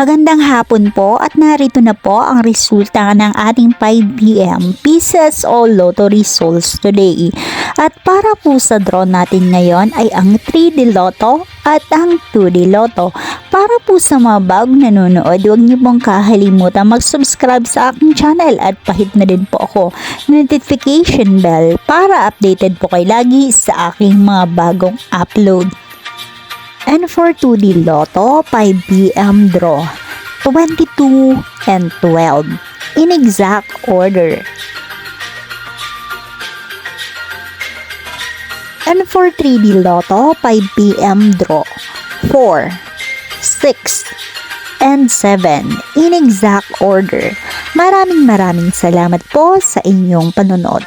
Magandang hapon po at narito na po ang resulta ng ating 5 p.m. Pieces o Lotto results today. At para po sa draw natin ngayon ay ang 3D Lotto at ang 2D Lotto. Para po sa mga bagong nanonood, huwag niyo pong kakalimutan mag-subscribe sa aking channel at pahit na din po ako notification bell para updated po kayo lagi sa aking mga bagong upload. And for 2D Lotto, 5 p.m. draw, 22 and 12 in exact order. And for 3D Lotto, 5 p.m. draw, 4, 6, and 7 in exact order. Maraming salamat po sa inyong panonood.